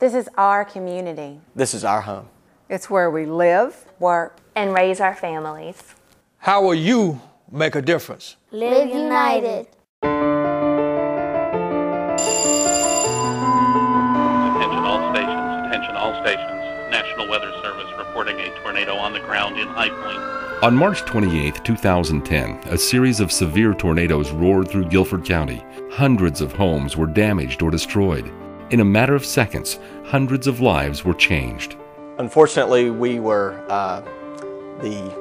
This is our community. This is our home. It's where we live, work, and raise our families. How will you make a difference? Live united. Attention all stations. National Weather Service reporting a tornado on the ground in High Point. On March 28, 2010, a series of severe tornadoes roared through Guilford County. Hundreds of homes were damaged or destroyed. In a matter of seconds, hundreds of lives were changed. Unfortunately, we were the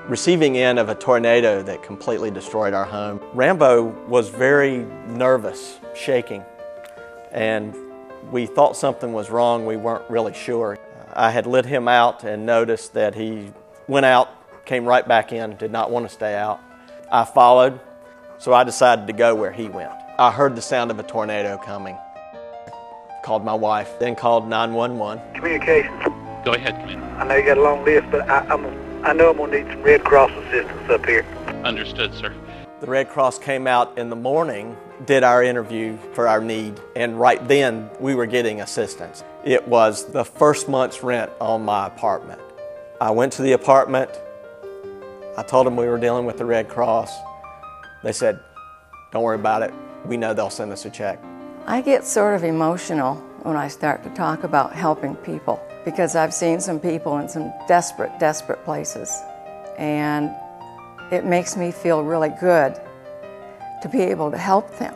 receiving end of a tornado that completely destroyed our home. Rambo was very nervous, shaking, and we thought something was wrong. We weren't really sure. I had lit him out and noticed that he went out, came right back in, did not want to stay out. I followed, so I decided to go where he went. I heard the sound of a tornado coming. Called my wife, then called 911. Communications. Go ahead, Commander. I know you got a long list, but I know I'm going to need some Red Cross assistance up here. Understood, sir. The Red Cross came out in the morning, did our interview for our need, and right then we were getting assistance. It was the first month's rent on my apartment. I went to the apartment, I told them we were dealing with the Red Cross. They said, don't worry about it, we know they'll send us a check. I get sort of emotional when I start to talk about helping people because I've seen some people in some desperate, desperate places, and it makes me feel really good to be able to help them.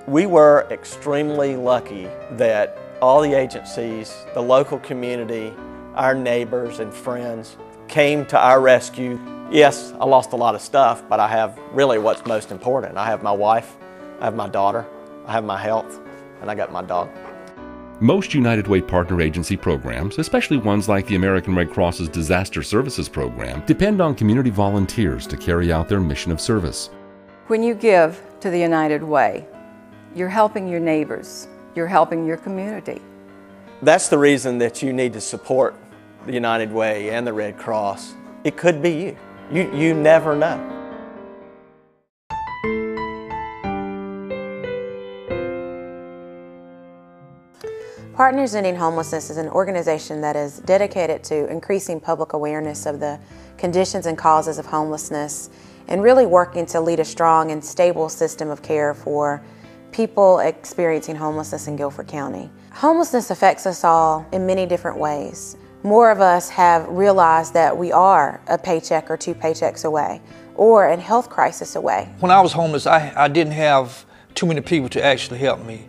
We were extremely lucky that all the agencies, the local community, our neighbors and friends came to our rescue. Yes, I lost a lot of stuff, but I have really what's most important. I have my wife, I have my daughter, I have my health, and I got my dog. Most United Way partner agency programs, especially ones like the American Red Cross's Disaster Services Program, depend on community volunteers to carry out their mission of service. When you give to the United Way, you're helping your neighbors, you're helping your community. That's the reason that you need to support the United Way and the Red Cross. It could be you. You never know. Partners Ending Homelessness is an organization that is dedicated to increasing public awareness of the conditions and causes of homelessness and really working to lead a strong and stable system of care for people experiencing homelessness in Guilford County. Homelessness affects us all in many different ways. More of us have realized that we are a paycheck or two paychecks away or a health crisis away. When I was homeless, I didn't have too many people to actually help me.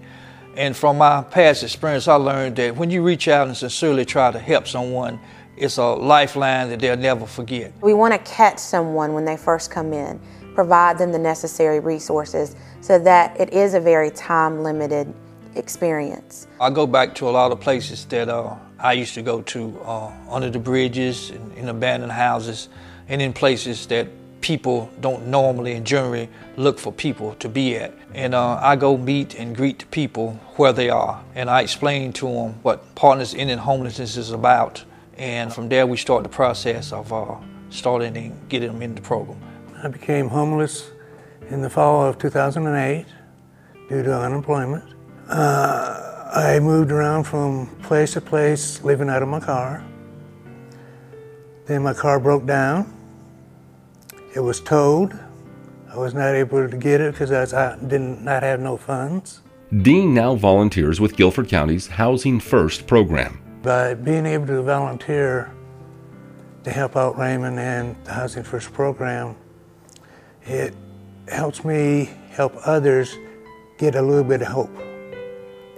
And from my past experience, I learned that when you reach out and sincerely try to help someone, it's a lifeline that they'll never forget. We want to catch someone when they first come in, provide them the necessary resources so that it is a very time-limited experience. I go back to a lot of places that I used to go to, under the bridges, in abandoned houses, and in places that people don't normally and generally look for people to be at. And I go meet and greet the people where they are, and I explain to them what Partners Ending Homelessness is about, and from there we start the process of starting and getting them in the program. I became homeless in the fall of 2008 due to unemployment. I moved around from place to place, living out of my car. Then my car broke down. It was towed. I was not able to get it because I did not have no funds. Dean now volunteers with Guilford County's Housing First program. By being able to volunteer to help out Raymond and the Housing First program, it helps me help others get a little bit of hope.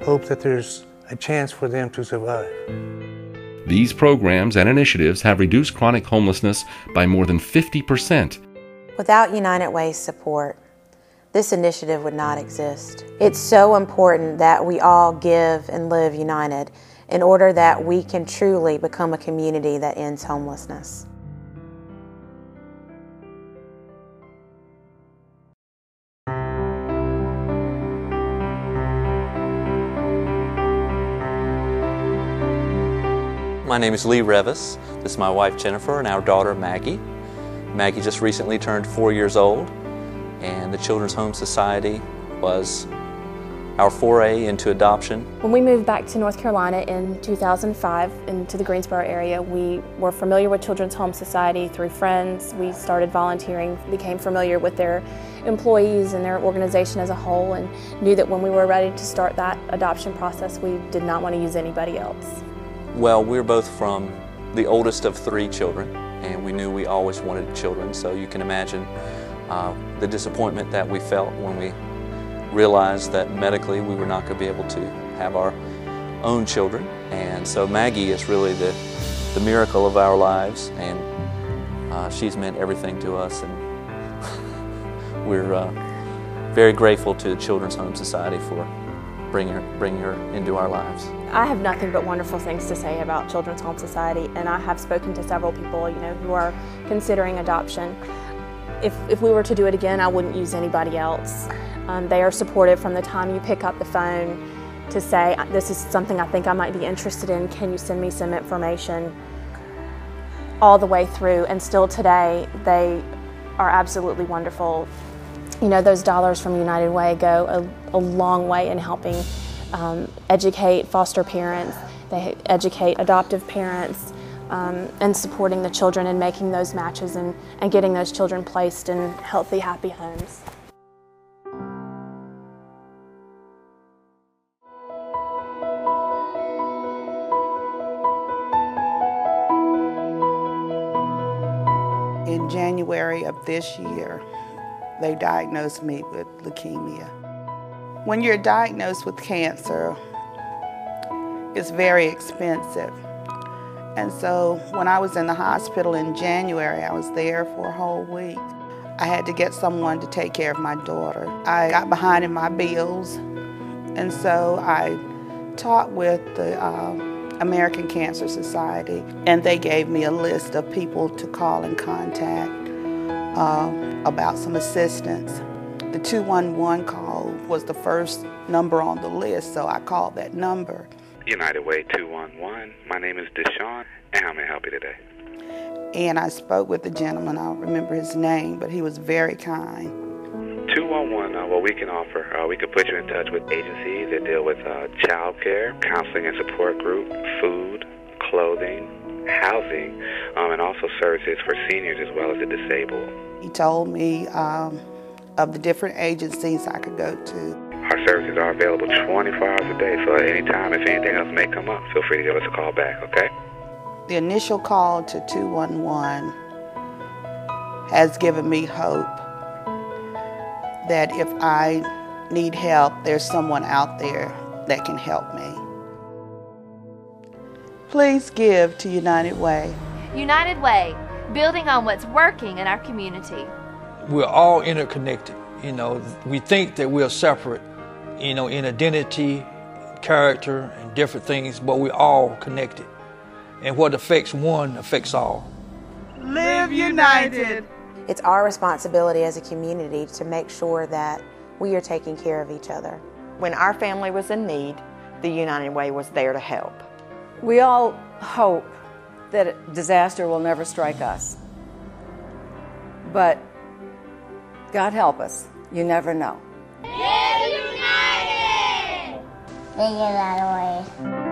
Hope that there's a chance for them to survive. These programs and initiatives have reduced chronic homelessness by more than 50%. Without United Way's support, this initiative would not exist. It's so important that we all give and live united in order that we can truly become a community that ends homelessness. My name is Lee Revis. This is my wife Jennifer and our daughter Maggie. Maggie just recently turned 4 years old, and the Children's Home Society was our foray into adoption. When we moved back to North Carolina in 2005 into the Greensboro area, we were familiar with Children's Home Society through friends. We started volunteering, became familiar with their employees and their organization as a whole, and knew that when we were ready to start that adoption process, we did not want to use anybody else. Well, we're both from the oldest of 3 children, and we knew we always wanted children, so you can imagine the disappointment that we felt when we realized that medically we were not going to be able to have our own children. And so Maggie is really the miracle of our lives, and she's meant everything to us, and we're very grateful to the Children's Home Society for bringing her into our lives. I have nothing but wonderful things to say about Children's Home Society, and I have spoken to several people, who are considering adoption. If we were to do it again, I wouldn't use anybody else. They are supportive from the time you pick up the phone to say, this is something I think I might be interested in, can you send me some information, all the way through, and still today they are absolutely wonderful. Those dollars from United Way go a long way in helping educate foster parents, they educate adoptive parents, and supporting the children and making those matches and getting those children placed in healthy, happy homes. In January of this year, they diagnosed me with leukemia. When you're diagnosed with cancer, it's very expensive. And so when I was in the hospital in January, I was there for a whole week. I had to get someone to take care of my daughter. I got behind in my bills, and so I talked with the American Cancer Society, and they gave me a list of people to call and contact about some assistance. The 211 call was the first number on the list, so I called that number. United Way 211, my name is Deshaun, and how may I help you today? And I spoke with the gentleman, I don't remember his name, but he was very kind. 211, what we can offer, we could put you in touch with agencies that deal with child care, counseling and support group, food, clothing, housing, and also services for seniors as well as the disabled. He told me of the different agencies I could go to. Our services are available 24 hours a day, so at any time, if anything else may come up, feel free to give us a call back, okay? The initial call to 211 has given me hope that if I need help, there's someone out there that can help me. Please give to United Way. United Way, building on what's working in our community. We're all interconnected. We think that we're separate, in identity, character, and different things, but we're all connected. And what affects one affects all. Live united. It's our responsibility as a community to make sure that we are taking care of each other. When our family was in need, the United Way was there to help. We all hope that a disaster will never strike us. But God help us, you never know. Live united! The United Way.